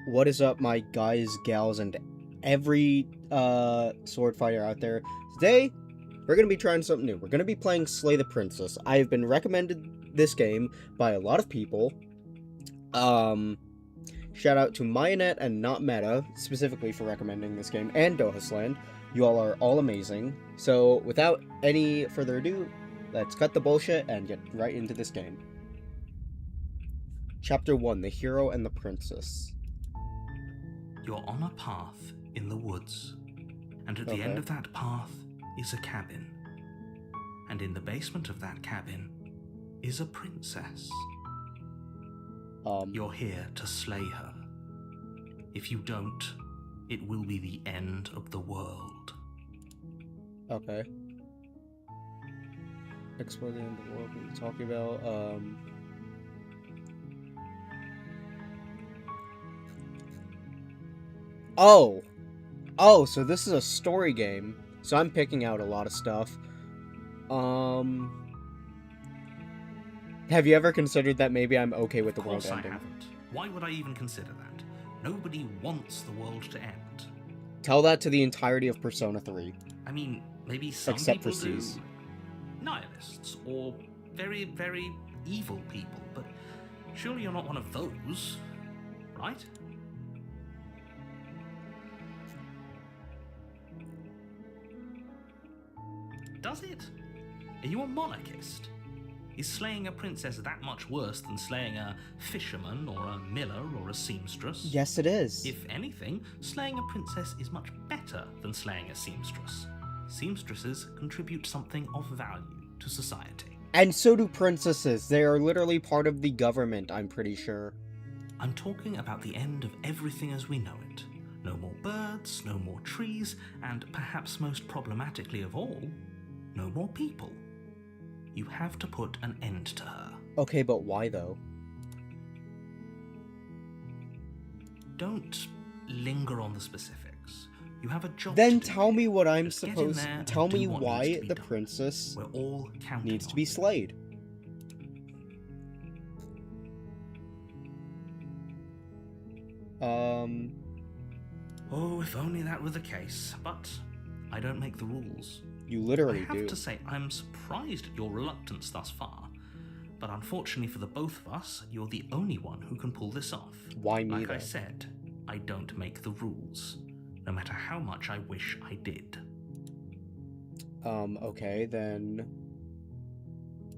What is up, my guys, gals, and every sword fighter out there? Today, we're going to be trying something new. We're going to be playing Slay the Princess. I have been recommended this game by a lot of people. Shout out to Mayonet and Not Meta, specifically for recommending this game, and Dohasland. You all are all amazing. So, without any further ado, let's cut the bullshit and get right into this game. Chapter 1, The Hero and the Princess. You're on a path in the woods, and at the end of that path is a cabin. And in the basement of that cabin is a princess. You're here to slay her. If you don't, it will be the end of the world. Okay. Explore the end of the world. What are you talking about? Oh, so this is a story game. So I'm picking out a lot of stuff. Have you ever considered that maybe I'm okay with the world ending? Of course I haven't. Why would I even consider that? Nobody wants the world to end. Tell that to the entirety of Persona 3. I mean, maybe some Except people for do. C's. Nihilists, or very, very evil people, but surely you're not one of those, right? Does it? Are you a monarchist? Is slaying a princess that much worse than slaying a fisherman or a miller or a seamstress? Yes, it is. If anything, slaying a princess is much better than slaying a seamstress. Seamstresses contribute something of value to society. And so do princesses. They are literally part of the government, I'm pretty sure. I'm talking about the end of everything as we know it. No more birds, no more trees, and perhaps most problematically of all, no more people. You have to put an end to her. Okay, but why though? Don't linger on the specifics. You have a job Then to do. tell me what I'm Just get in supposed... there and Tell do me what needs why to be the done. princess We're all counting needs to on be you. slayed. Oh, if only that were the case. But I don't make the rules. You literally I have do. to say, I'm surprised at your reluctance thus far. But unfortunately for the both of us, you're the only one who can pull this off. Why me, Like I though? said, I don't make the rules. No matter how much I wish I did. Okay, then...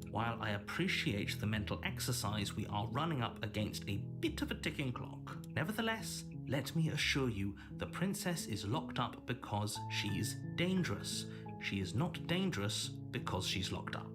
While I appreciate the mental exercise, we are running up against a bit of a ticking clock. Nevertheless, let me assure you, the princess is locked up because she's dangerous. She is not dangerous because she's locked up.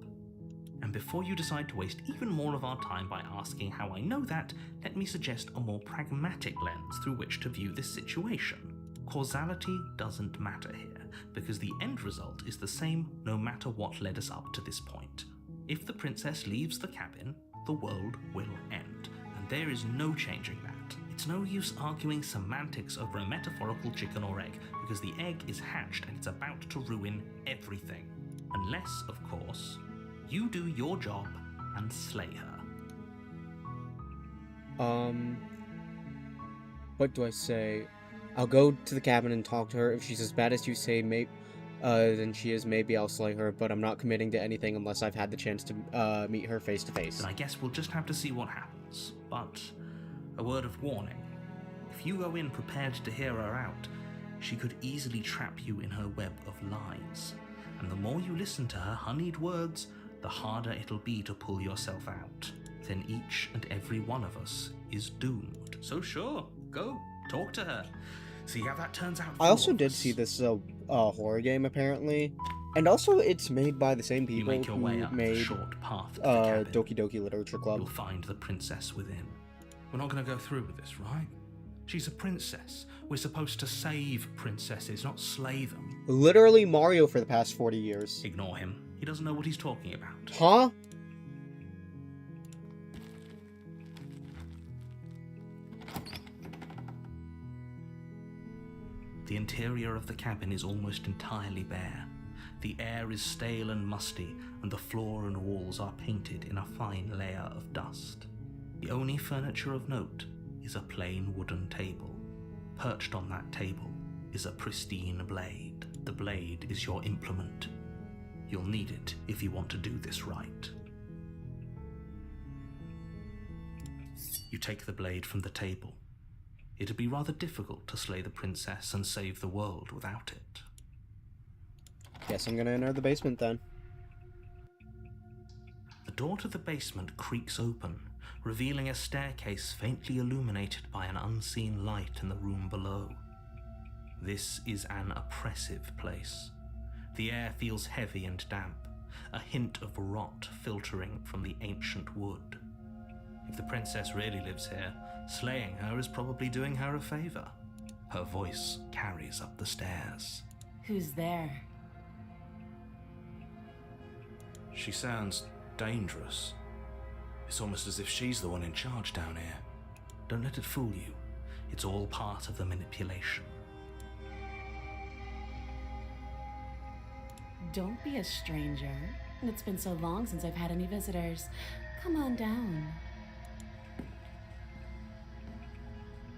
And before you decide to waste even more of our time by asking how I know that, let me suggest a more pragmatic lens through which to view this situation. Causality doesn't matter here, because the end result is the same no matter what led us up to this point. If the princess leaves the cabin, the world will end, and there is no changing that. It's no use arguing semantics over a metaphorical chicken or egg, because the egg is hatched and it's about to ruin everything. Unless, of course, you do your job and slay her. What do I say? I'll go to the cabin and talk to her. If she's as bad as you say, then she is, maybe I'll slay her, but I'm not committing to anything unless I've had the chance to, meet her face to face. Then I guess we'll just have to see what happens. But a word of warning. If you go in prepared to hear her out, she could easily trap you in her web of lies. And the more you listen to her honeyed words, the harder it'll be to pull yourself out. Then each and every one of us is doomed. So sure, go, talk to her. See how that turns out for I also all of did us. see this, horror game, apparently. And also, it's made by the same You people make your way who up the made, short path to the cabin. Doki Doki Literature Club. You'll find the princess within. We're not going to go through with this, right? She's a princess. We're supposed to save princesses, not slay them. Literally Mario for the past 40 years. Ignore him. He doesn't know what he's talking about. Huh? The interior of the cabin is almost entirely bare. The air is stale and musty, and the floor and walls are painted in a fine layer of dust. The only furniture of note is a plain wooden table. Perched on that table is a pristine blade. The blade is your implement. You'll need it if you want to do this right. You take the blade from the table. It'd be rather difficult to slay the princess and save the world without it. Guess I'm gonna enter the basement then. The door to the basement creaks open, revealing a staircase faintly illuminated by an unseen light in the room below. This is an oppressive place. The air feels heavy and damp, a hint of rot filtering from the ancient wood. If the princess really lives here, slaying her is probably doing her a favor. Her voice carries up the stairs. Who's there? She sounds dangerous. It's almost as if she's the one in charge down here. Don't let it fool you. It's all part of the manipulation. Don't be a stranger. And it's been so long since I've had any visitors. Come on down.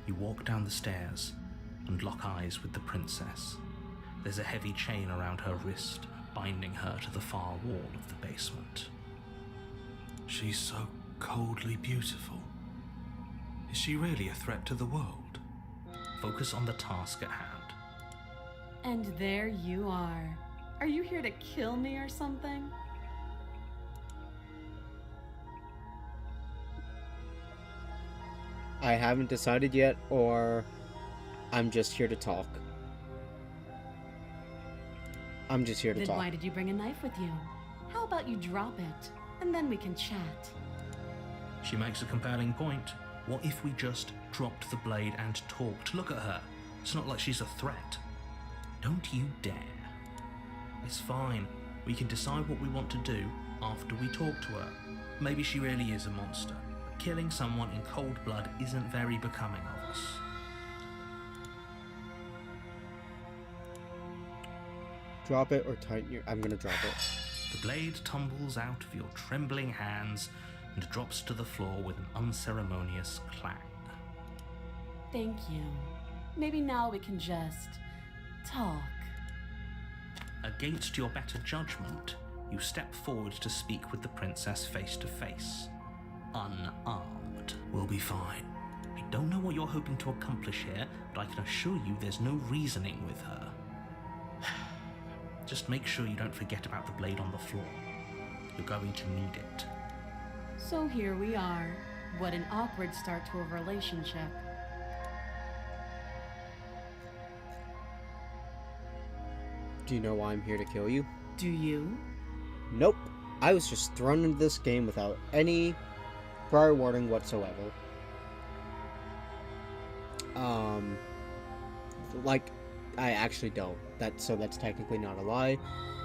You walk down the stairs and lock eyes with the princess. There's a heavy chain around her wrist, binding her to the far wall of the basement. She's so coldly beautiful. Is she really a threat to the world? Focus on the task at hand. And there you are. Are you here to kill me or something? I haven't decided yet, or I'm just here to talk. I'm just here to Then talk. why did you bring a knife with you? How about you drop it, and then we can chat. She makes a compelling point. What if we just dropped the blade and talked? Look at her. It's not like she's a threat. Don't you dare. It's fine. We can decide what we want to do after we talk to her. Maybe she really is a monster. Killing someone in cold blood isn't very becoming of us. Drop it or tighten your... I'm gonna drop it. The blade tumbles out of your trembling hands and drops to the floor with an unceremonious clang. Thank you. Maybe now we can just talk. Against your better judgment, you step forward to speak with the princess face to face. Unarmed. We'll be fine. I don't know what you're hoping to accomplish here, but I can assure you there's no reasoning with her. Just make sure you don't forget about the blade on the floor. You're going to need it. So here we are. What an awkward start to a relationship. Do you know why I'm here to kill you? Do you? Nope. I was just thrown into this game without any prior warning whatsoever. Like, I actually don't. So that's technically not a lie.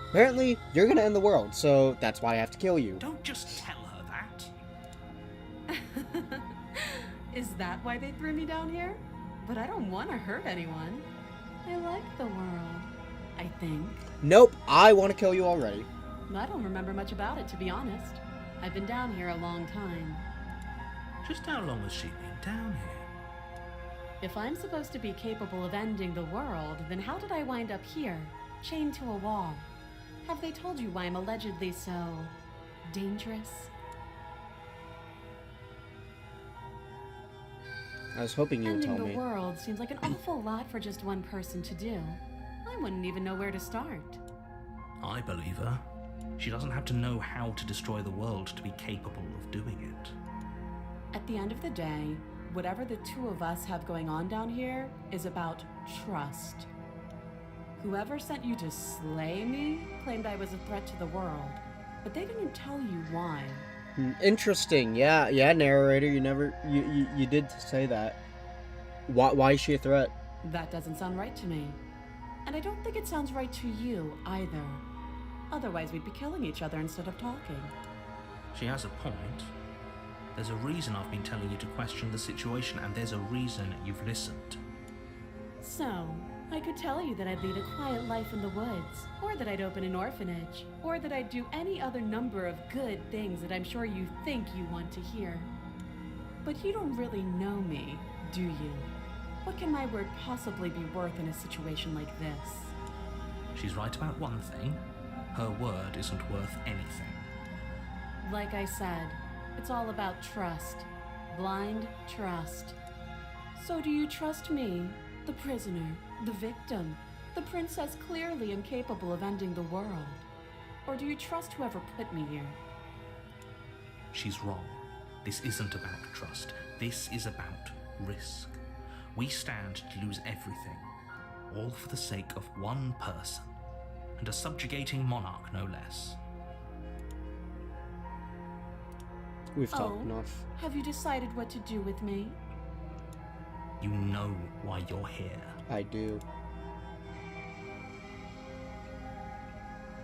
Apparently, you're gonna end the world, so that's why I have to kill you. Don't just tell her that. Is that why they threw me down here? But I don't want to hurt anyone. I like the world, I think. Nope, I want to kill you already. I don't remember much about it, to be honest. I've been down here a long time. Just how long has she been down here? If I'm supposed to be capable of ending the world, then how did I wind up here, chained to a wall? Have they told you why I'm allegedly so dangerous? I was hoping you would Ending tell the me. world seems like an awful lot for just one person to do. I wouldn't even know where to start. I believe her. She doesn't have to know how to destroy the world to be capable of doing it. At the end of the day, whatever the two of us have going on down here is about trust. Whoever sent you to slay me claimed I was a threat to the world, but they didn't tell you why. Interesting. Yeah, narrator, you did say that. Why is she a threat? That doesn't sound right to me. And I don't think it sounds right to you either. Otherwise we'd be killing each other instead of talking. She has a point. There's a reason I've been telling you to question the situation, and there's a reason you've listened. So, I could tell you that I'd lead a quiet life in the woods, or that I'd open an orphanage, or that I'd do any other number of good things that I'm sure you think you want to hear. But you don't really know me, Do you? What can my word possibly be worth in a situation like this? She's right about one thing. Her word isn't worth anything. Like I said, it's all about trust. Blind trust. So do you trust me, the prisoner, the victim, the princess clearly incapable of ending the world? Or do you trust whoever put me here? She's wrong. This isn't about trust. This is about risk. We stand to lose everything, all for the sake of one person, and a subjugating monarch no less. We've talked enough. Have you decided what to do with me? You know why you're here. I do.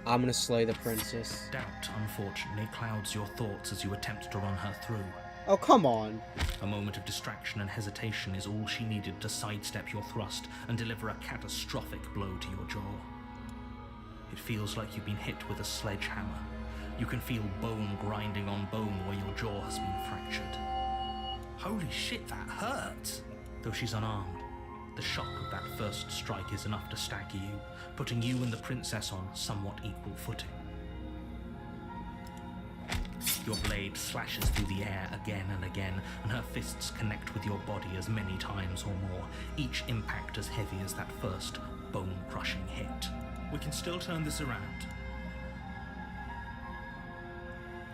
I'm gonna slay the princess. Doubt, unfortunately, clouds your thoughts as you attempt to run her through. Oh, come on. A moment of distraction and hesitation is all she needed to sidestep your thrust and deliver a catastrophic blow to your jaw. It feels like you've been hit with a sledgehammer. You can feel bone grinding on bone where your jaw has been fractured. Holy shit, that hurts! Though she's unarmed, the shock of that first strike is enough to stagger you, putting you and the princess on somewhat equal footing. Your blade slashes through the air again and again, and her fists connect with your body as many times or more, each impact as heavy as that first bone-crushing hit. We can still turn this around.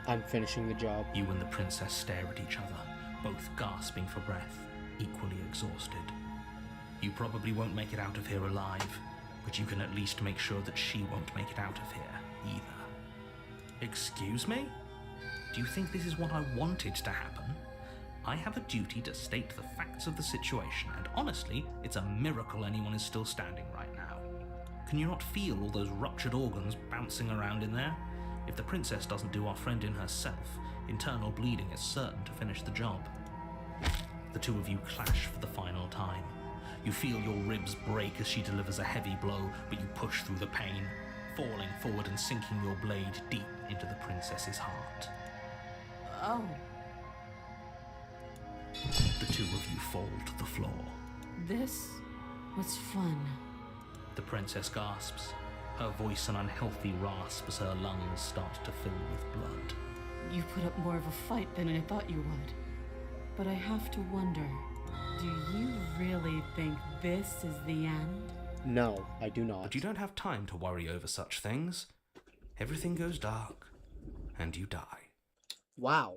I'm finishing the job. You and the princess stare at each other, both gasping for breath, equally exhausted. You probably won't make it out of here alive, but you can at least make sure that she won't make it out of here either. Excuse me? Do you think this is what I wanted to happen? I have a duty to state the facts of the situation, and honestly, it's a miracle anyone is still standing right now. Can you not feel all those ruptured organs bouncing around in there? If the princess doesn't do our friend in herself, internal bleeding is certain to finish the job. The two of you clash for the final time. You feel your ribs break as she delivers a heavy blow, but you push through the pain, falling forward and sinking your blade deep into the princess's heart. Oh. The two of you fall to the floor. This was fun. The princess gasps, her voice an unhealthy rasp as her lungs start to fill with blood. You put up more of a fight than I thought you would. But I have to wonder, do you really think this is the end? No, I do not. But you don't have time to worry over such things. Everything goes dark, and you die. Wow.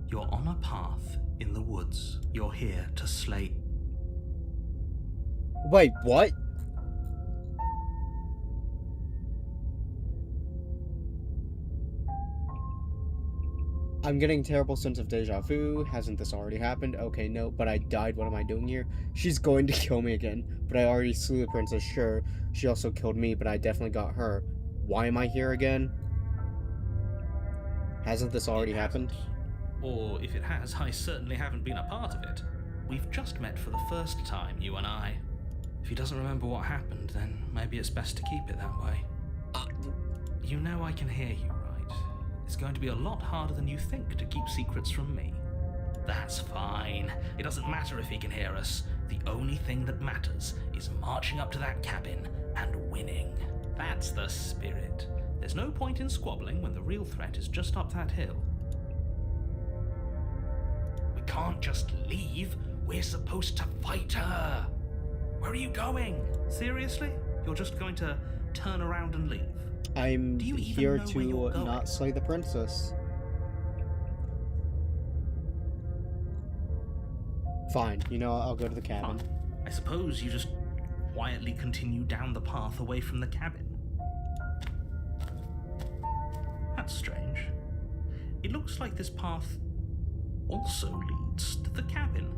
You're on a path in the woods. You're here to slay... Wait, what? I'm getting a terrible sense of deja vu. Hasn't this already happened? Okay, no, but I died. What am I doing here? She's going to kill me again. But I already slew the princess, sure. She also killed me, but I definitely got her. Why am I here again? Hasn't this already happened? Or if it has, I certainly haven't been a part of it. We've just met for the first time, you and I. If he doesn't remember what happened, then maybe it's best to keep it that way. You know I can hear you, right? It's going to be a lot harder than you think to keep secrets from me. That's fine. It doesn't matter if he can hear us. The only thing that matters is marching up to that cabin and winning. That's the spirit. There's no point in squabbling when the real threat is just up that hill. We can't just leave. We're supposed to fight her. Where are you going? Seriously? You're just going to turn around and leave? I'm Do you even here know where you're to going? not slay the princess. Fine, you know, I'll go to the cabin. Fine. I suppose you just quietly continue down the path away from the cabin. That's strange. It looks like this path also leads to the cabin.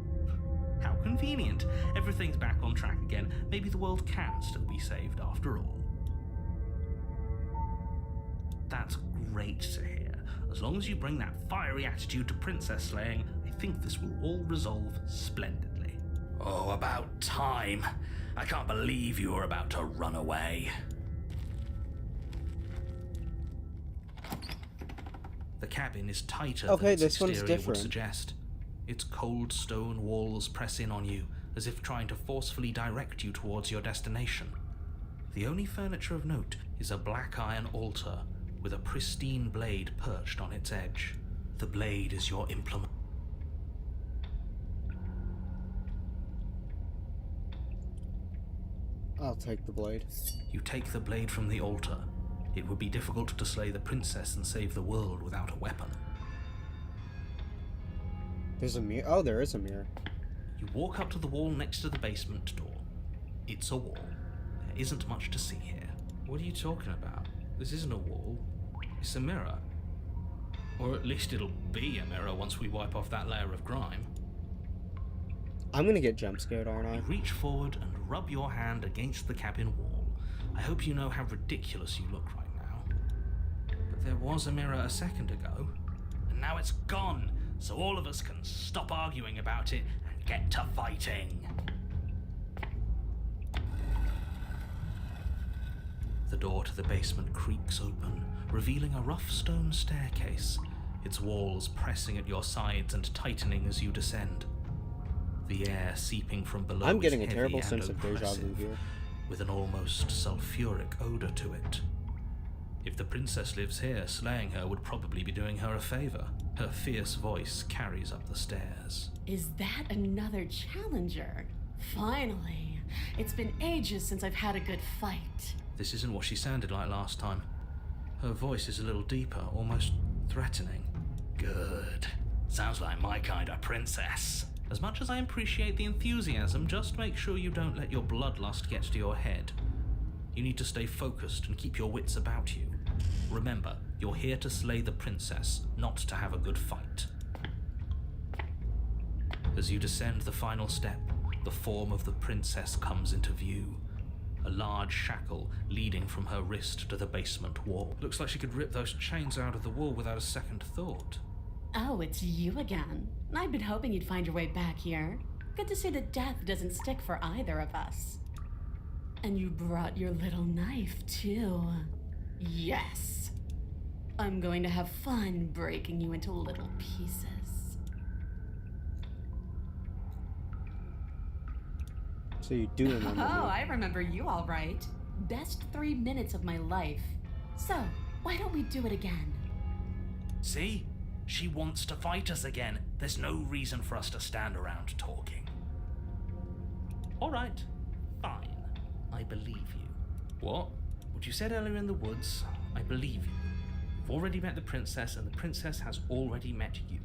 How convenient. Everything's back on track again. Maybe the world can still be saved after all. That's great to hear. As long as you bring that fiery attitude to princess slaying, I think this will all resolve splendidly. Oh, about time. I can't believe you were about to run away. The cabin is tighter Okay, than its this one's exterior would different. suggest. Its cold stone walls press in on you, as if trying to forcefully direct you towards your destination. The only furniture of note is a black iron altar with a pristine blade perched on its edge. The blade is your implement. I'll take the blade. You take the blade from the altar. It would be difficult to slay the princess and save the world without a weapon. There's a mirror. Oh, there is a mirror. You walk up to the wall next to the basement door. It's a wall. There isn't much to see here. What are you talking about? This isn't a wall. It's a mirror. Or at least it'll be a mirror once we wipe off that layer of grime. I'm gonna get jump scared, aren't I? You reach forward and rub your hand against the cabin wall. I hope you know how ridiculous you look right now. But there was a mirror a second ago, and now it's gone, so all of us can stop arguing about it and get to fighting. The door to the basement creaks open, revealing a rough stone staircase, its walls pressing at your sides and tightening as you descend. The air seeping from below I'm getting is a heavy terrible and sense of deja vu oppressive, here. with an almost sulfuric odor to it. If the princess lives here, slaying her would probably be doing her a favor. Her fierce voice carries up the stairs. Is that another challenger? Finally. It's been ages since I've had a good fight. This isn't what she sounded like last time. Her voice is a little deeper, almost threatening. Good. Sounds like my kind of princess. As much as I appreciate the enthusiasm, just make sure you don't let your bloodlust get to your head. You need to stay focused and keep your wits about you. Remember, you're here to slay the princess, not to have a good fight. As you descend the final step, the form of the princess comes into view. A large shackle leading from her wrist to the basement wall. Looks like she could rip those chains out of the wall without a second thought. Oh, it's you again. I've been hoping you'd find your way back here. Good to see that death doesn't stick for either of us. And you brought your little knife, too. Yes. I'm going to have fun breaking you into little pieces. So you do remember Oh, me. I remember you all right. Best 3 minutes of my life. So, why don't we do it again? See? She wants to fight us again. There's no reason for us to stand around talking. All right, fine. I believe you. What? What you said earlier in the woods, I believe you. You've already met the princess, and the princess has already met you.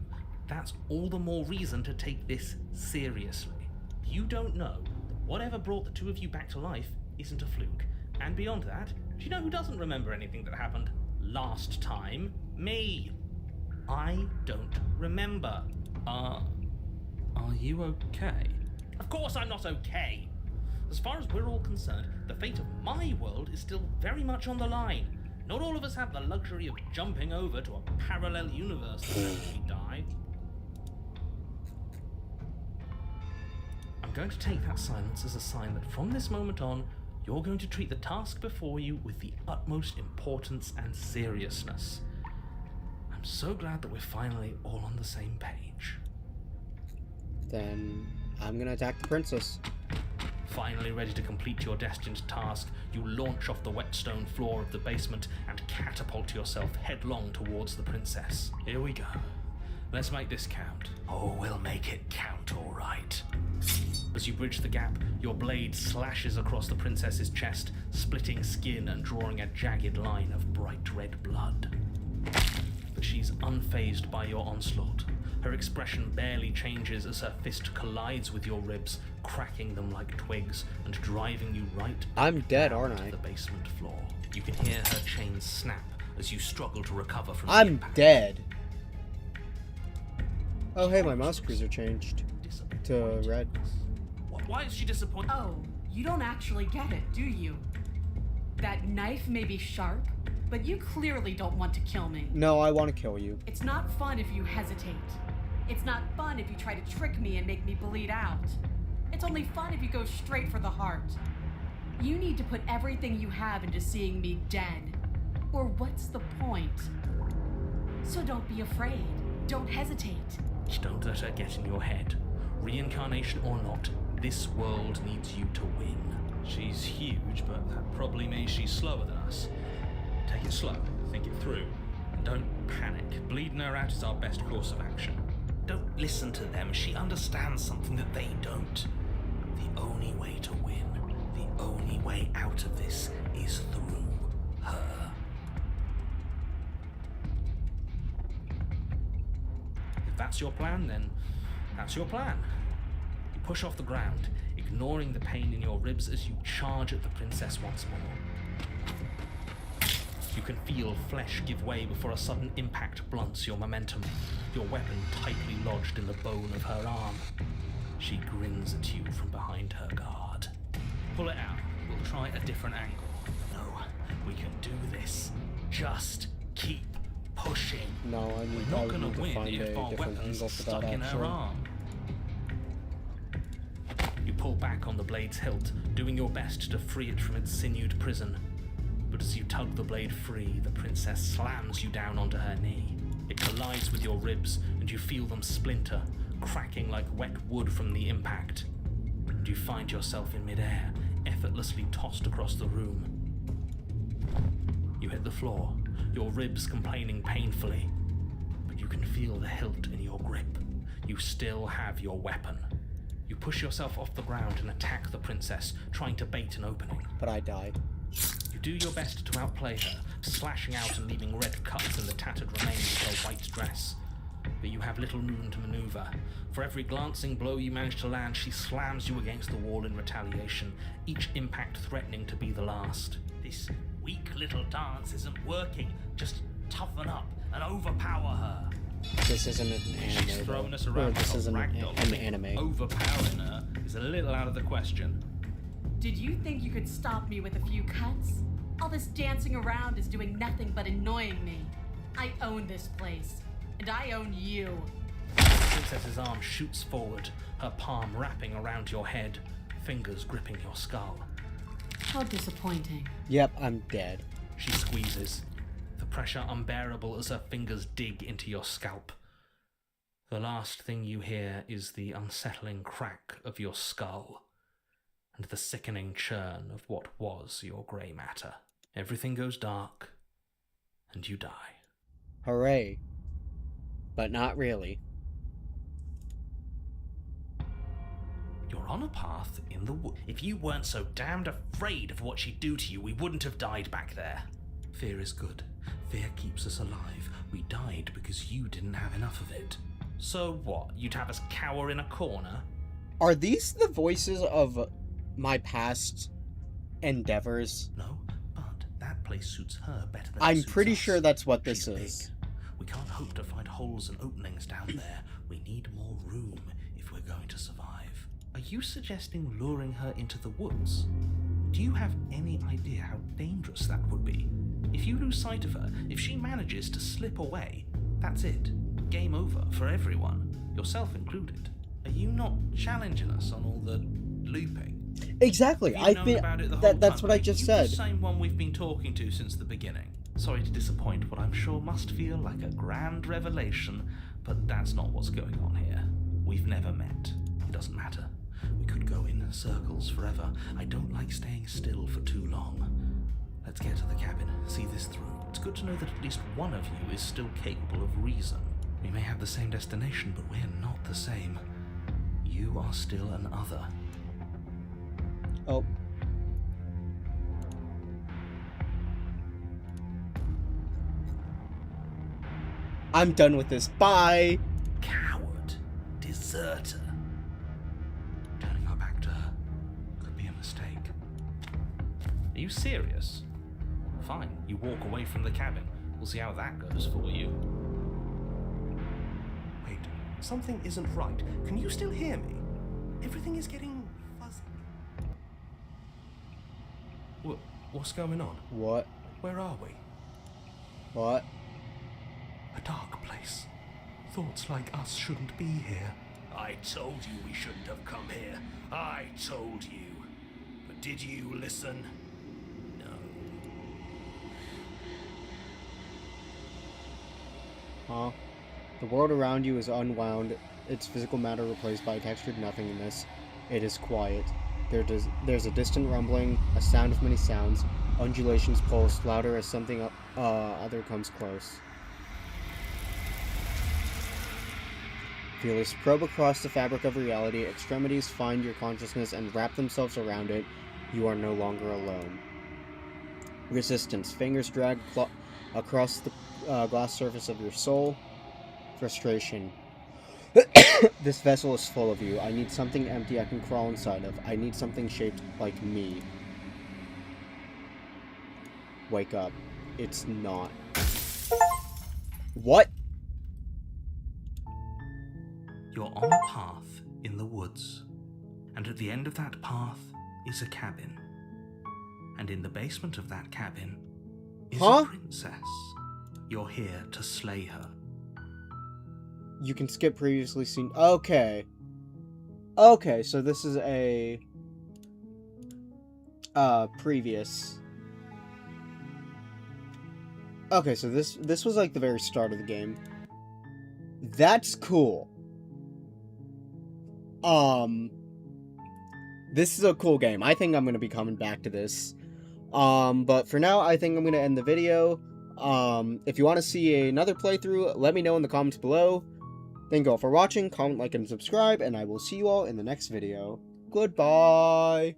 That's all the more reason to take this seriously. You don't know that whatever brought the two of you back to life isn't a fluke. And beyond that, do you know who doesn't remember anything that happened last time? Me. I don't remember. Are you okay? Of course I'm not okay. As far as we're all concerned, the fate of my world is still very much on the line. Not all of us have the luxury of jumping over to a parallel universe after we die. I'm going to take that silence as a sign that from this moment on, you're going to treat the task before you with the utmost importance and seriousness. I'm so glad that we're finally all on the same page. Then I'm gonna attack the princess. Finally ready to complete your destined task, you launch off the wet stone floor of the basement and catapult yourself headlong towards the princess. Here we go. Let's make this count. Oh, we'll make it count, all right. As you bridge the gap, your blade slashes across the princess's chest, splitting skin and drawing a jagged line of bright red blood. But she's unfazed by your onslaught. Her expression barely changes as her fist collides with your ribs, cracking them like twigs and driving you right I'm dead, down aren't to I? the basement floor. You can hear her chains snap as you struggle to recover from the I'm impact. dead. Oh hey, my mouse cursor changed to red. Why is she disappointed? Oh, you don't actually get it, do you? That knife may be sharp, but you clearly don't want to kill me. No, I want to kill you. It's not fun if you hesitate. It's not fun if you try to trick me and make me bleed out. It's only fun if you go straight for the heart. You need to put everything you have into seeing me dead. Or what's the point? So don't be afraid. Don't hesitate. Don't let her get in your head. Reincarnation or not, this world needs you to win. She's huge, but that probably means she's slower than us. Take it slow, think it through, and don't panic. Bleeding her out is our best course of action. Don't listen to them. She understands something that they don't. The only way to win, the only way out of this is through her. If that's your plan, then that's your plan. You push off the ground, ignoring the pain in your ribs as you charge at the princess once more. You can feel flesh give way before a sudden impact blunts your momentum, your weapon tightly lodged in the bone of her arm. She grins at you from behind her guard. Pull it out. We'll try a different angle. No, we can do this. Just keep pushing. No, We're not going to win if our weapon's stuck in her arm. You pull back on the blade's hilt, doing your best to free it from its sinewed prison. But as you tug the blade free, the princess slams you down onto her knee. It collides with your ribs, and you feel them splinter, cracking like wet wood from the impact. And you find yourself in midair, effortlessly tossed across the room. You hit the floor, your ribs complaining painfully, but you can feel the hilt in your grip. You still have your weapon. You push yourself off the ground and attack the princess, trying to bait an opening. But I died. You do your best to outplay her, slashing out and leaving red cuts in the tattered remains of her white dress. But you have little room to maneuver. For every glancing blow you manage to land, she slams you against the wall in retaliation, each impact threatening to be the last. This weak little dance isn't working. Just toughen up and overpower her. This isn't an anime. She's throwing us around this like a isn't ragdoll. an anime. Overpowering her is a little out of the question. Did you think you could stop me with a few cuts? All this dancing around is doing nothing but annoying me. I own this place, and I own you. The princess's arm shoots forward, her palm wrapping around your head, fingers gripping your skull. How disappointing. Yep, I'm dead. She squeezes, the pressure unbearable as her fingers dig into your scalp. The last thing you hear is the unsettling crack of your skull, and the sickening churn of what was your grey matter. Everything goes dark, and you die. Hooray. But not really. You're on a path in the wood. If you weren't so damned afraid of what she'd do to you, we wouldn't have died back there. Fear is good. Fear keeps us alive. We died because you didn't have enough of it. So what? You'd have us cower in a corner? Are these the voices of my past endeavors? No, but that place suits her better than it I'm suits pretty us. sure that's what this She's is. big. We can't hope to find holes and openings down there. We need more room if we're going to survive. Are you suggesting luring her into the woods? Do you have any idea how dangerous that would be? If you lose sight of her, if she manages to slip away, that's it. Game over for everyone, yourself included. Are you not challenging us on all the looping? Exactly. Have you known I've been. about it the whole That's time? what I Are just you said. the same one we've been talking to since the beginning. Sorry to disappoint what I'm sure must feel like a grand revelation, but that's not what's going on here. We've never met. It doesn't matter. We could go in circles forever. I don't like staying still for too long. Let's get to the cabin, see this through. It's good to know that at least one of you is still capable of reason. We may have the same destination, but we're not the same. You are still an other. Oh. I'm done with this. Bye! Coward. Deserter. Turning our back to her could be a mistake. Are you serious? Fine, you walk away from the cabin. We'll see how that goes for you. Wait, something isn't right. Can you still hear me? Everything is getting fuzzy. What's going on? What? Where are we? What? A dark place. Thoughts like us shouldn't be here. I told you we shouldn't have come here. I told you. But did you listen? No. Huh? The world around you is unwound, its physical matter replaced by textured nothingness. It is quiet. There's a distant rumbling, a sound of many sounds. Undulations pulse, louder as something other comes close. Fearless probe across the fabric of reality. Extremities find your consciousness and wrap themselves around it. You are no longer alone. Resistance. Fingers drag across the glass surface of your soul. Frustration. This vessel is full of you. I need something empty I can crawl inside of. I need something shaped like me. Wake up. It's not. What? You're on a path in the woods, and at the end of that path is a cabin. And in the basement of that cabin is a princess. You're here to slay her. You can skip previously seen. Okay. Okay, so this is a previous. Okay, so this was like the very start of the game. That's cool. This is a cool game. I think I'm going to be coming back to this. But for now, I think I'm going to end the video. If you want to see another playthrough, let me know in the comments below. Thank you all for watching. Comment, like, and subscribe, and I will see you all in the next video. Goodbye!